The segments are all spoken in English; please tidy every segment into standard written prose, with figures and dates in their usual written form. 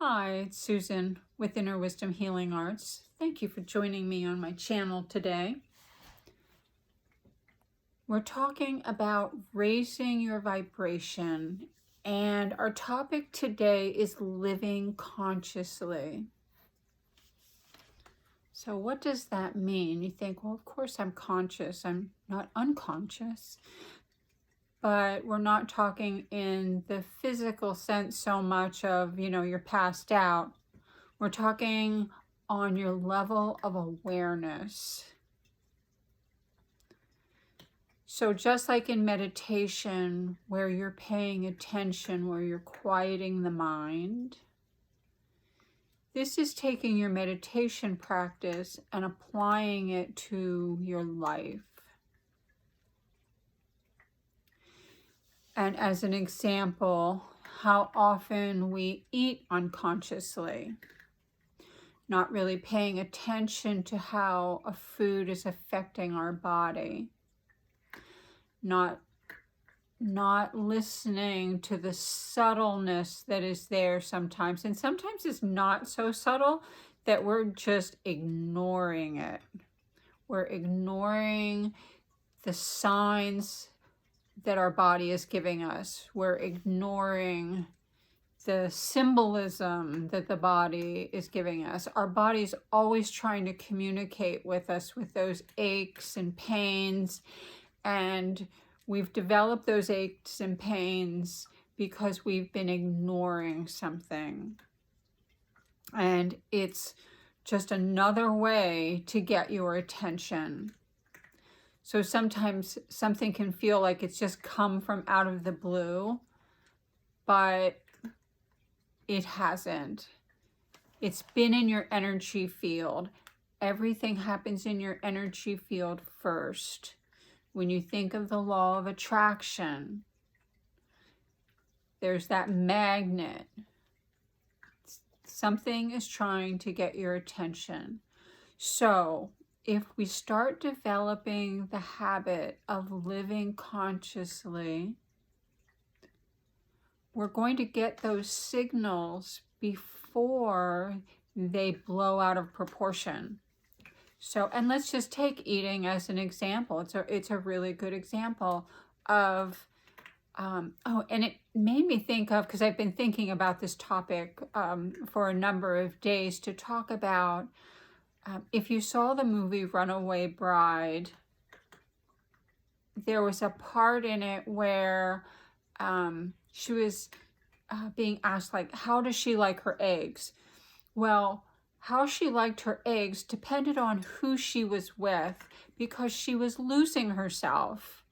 Hi, it's Susan with Inner Wisdom Healing Arts. Thank you for joining me on my channel today. We're talking about raising your vibration, and our topic today is living consciously. So what does that mean? You think, well, of course I'm conscious. I'm not unconscious. But we're not talking in the physical sense so much of, you're passed out. We're talking on your level of awareness. So just like in meditation, where you're paying attention, where you're quieting the mind, this is taking your meditation practice and applying it to your life. And as an example, how often we eat unconsciously, not really paying attention to how a food is affecting our body, not listening to the subtleness that is there sometimes. And sometimes it's not so subtle that we're just ignoring it. We're ignoring the signs that our body is giving us. We're ignoring the symbolism that the body is giving us. Our body's always trying to communicate with us with those aches and pains, and we've developed those aches and pains because we've been ignoring something. And it's just another way to get your attention. So sometimes something can feel like it's just come from out of the blue, but it hasn't. It's been in your energy field. Everything happens in your energy field first. When you think of the law of attraction, there's that magnet. Something is trying to get your attention. So if we start developing the habit of living consciously, we're going to get those signals before they blow out of proportion. So, and let's just take eating as an example. It's a really good example of, and it made me think of, because I've been thinking about this topic for a number of days, to talk about if you saw the movie Runaway Bride, there was a part in it where she was being asked, like, how does she like her eggs? Well, how she liked her eggs depended on who she was with, because she was losing herself.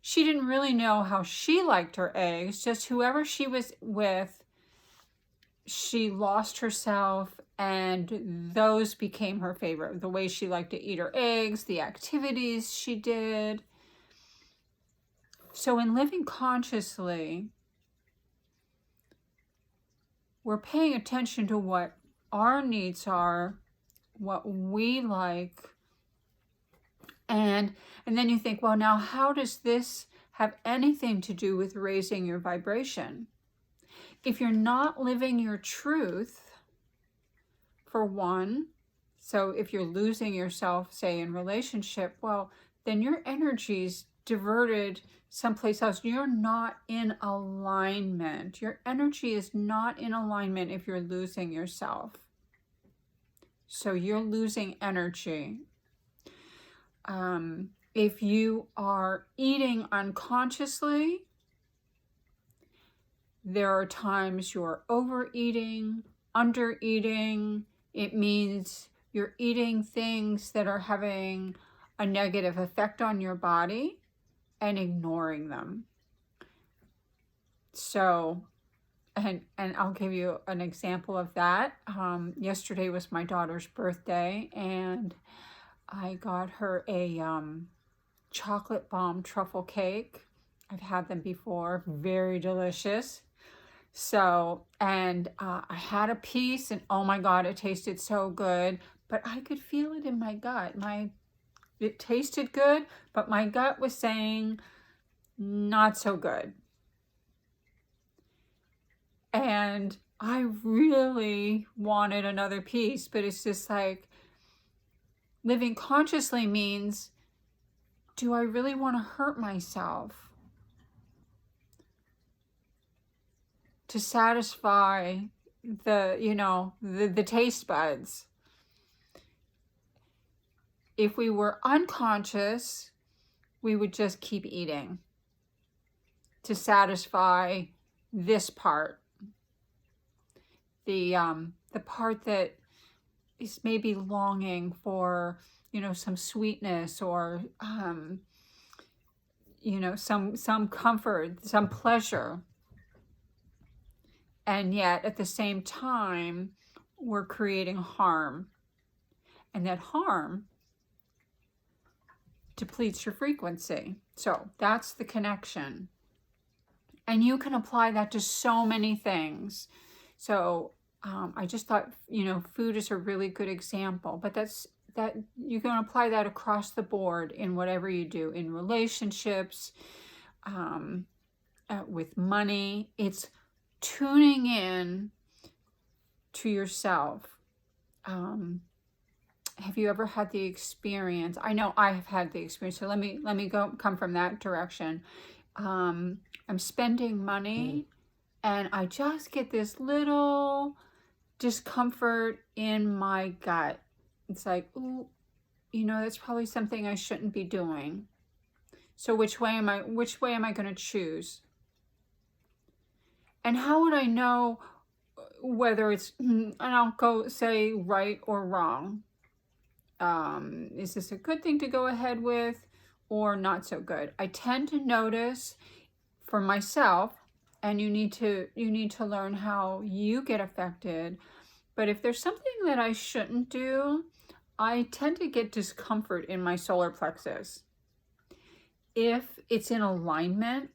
She didn't really know how she liked her eggs, just whoever she was with, she lost herself, and those became her favorite. The way she liked to eat her eggs, the activities she did. So in living consciously, we're paying attention to what our needs are, what we like. And then you think, well, now how does this have anything to do with raising your vibration? If you're not living your truth, for one, so if you're losing yourself, say in relationship, well, then your energy's diverted someplace else. You're not in alignment. Your energy is not in alignment if you're losing yourself. So you're losing energy. If you are eating unconsciously, there are times you're overeating, undereating. It means you're eating things that are having a negative effect on your body and ignoring them. So, and I'll give you an example of that. Yesterday was my daughter's birthday, and I got her a chocolate bomb truffle cake. I've had them before, very delicious. So, and I had a piece, and oh my God, it tasted so good, but I could feel it in my gut. It tasted good, but my gut was saying not so good. And I really wanted another piece, but it's just like living consciously means, do I really want to hurt myself to satisfy the taste buds? If we were unconscious, we would just keep eating to satisfy this part, the part that is maybe longing for, some sweetness or, some comfort, some pleasure. And yet at the same time, we're creating harm. And that harm depletes your frequency. So that's the connection. And you can apply that to so many things. So I just thought, food is a really good example, but that you can apply that across the board in whatever you do, in relationships, with money. It's tuning in to yourself. Have you ever had the experience? I know I have had the experience. So let me come from that direction. I'm spending money and I just get this little discomfort in my gut. It's like, ooh, that's probably something I shouldn't be doing. So which way am I going to choose? And how would I know whether it's, and I'll go say right or wrong? Is this a good thing to go ahead with or not so good? I tend to notice for myself, and you need to learn how you get affected. But if there's something that I shouldn't do, I tend to get discomfort in my solar plexus. If it's in alignment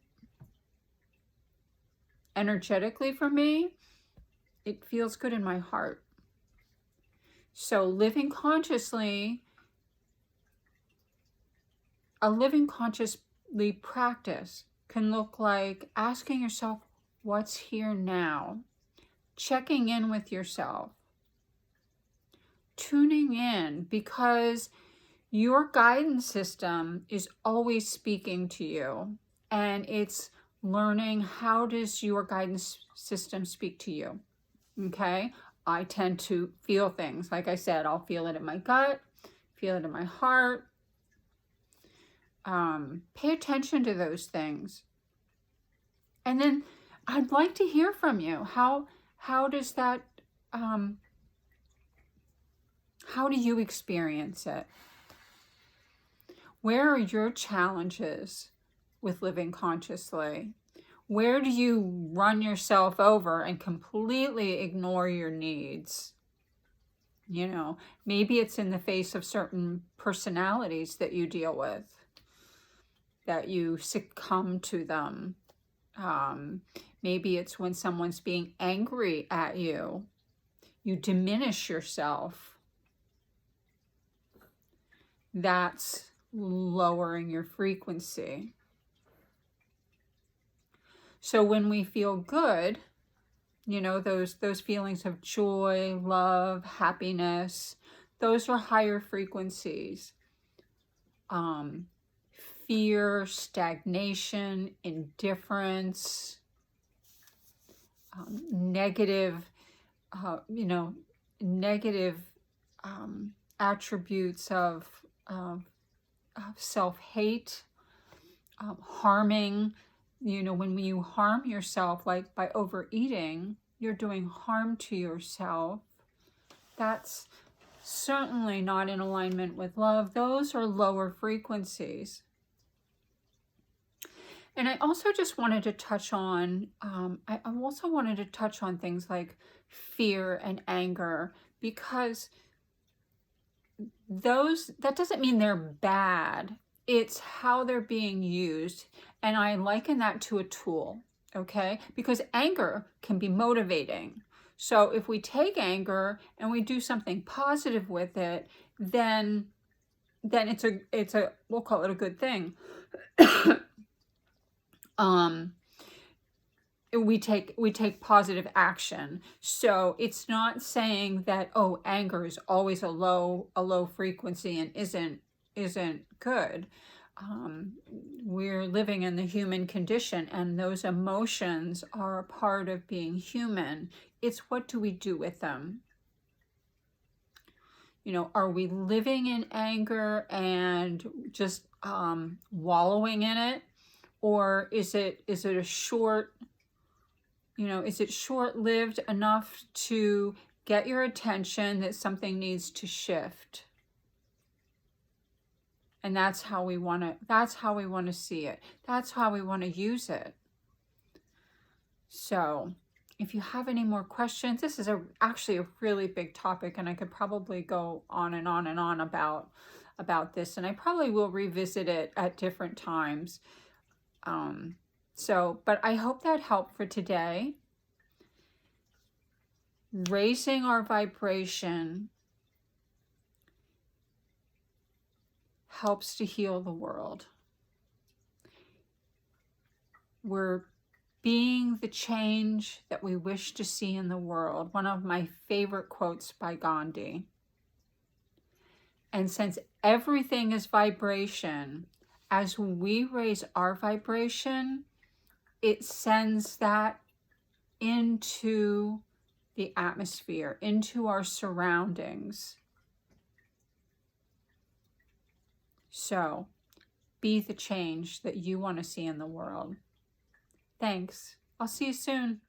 energetically for me, it feels good in my heart. So living consciously, a living consciously practice can look like asking yourself, what's here now? Checking in with yourself. Tuning in, because your guidance system is always speaking to you, and it's learning, how does your guidance system speak to you? Okay, I tend to feel things. Like I said, I'll feel it in my gut, feel it in my heart. Pay attention to those things. And then I'd like to hear from you. How does that, how do you experience it? Where are your challenges with living consciously? Where do you run yourself over and completely ignore your needs? Maybe it's in the face of certain personalities that you deal with, that you succumb to them. Maybe it's when someone's being angry at you, you diminish yourself. That's lowering your frequency. So when we feel good, those feelings of joy, love, happiness, those are higher frequencies. Fear, stagnation, indifference, negative attributes of self-hate, harming. When you harm yourself, like by overeating, you're doing harm to yourself. That's certainly not in alignment with love. Those are lower frequencies. And I also just wanted to touch on, things like fear and anger, because that doesn't mean they're bad. It's how they're being used. And I liken that to a tool, okay? Because anger can be motivating. So if we take anger and we do something positive with it, then it's a we'll call it a good thing. we take positive action. So it's not saying that, oh, anger is always a low frequency and isn't good. We're living in the human condition, and those emotions are a part of being human. It's what do we do with them? You know, are we living in anger and just wallowing in it? Or is it a short, you know, is it short-lived enough to get your attention that something needs to shift? And that's how we want to see it. That's how we want to use it. So if you have any more questions, this is actually a really big topic, and I could probably go on and on and on about this, and I probably will revisit it at different times. But I hope that helped for today. Raising our vibration helps to heal the world. We're being the change that we wish to see in the world. One of my favorite quotes by Gandhi. And since everything is vibration, as we raise our vibration, it sends that into the atmosphere, into our surroundings. So, be the change that you want to see in the world. Thanks. I'll see you soon.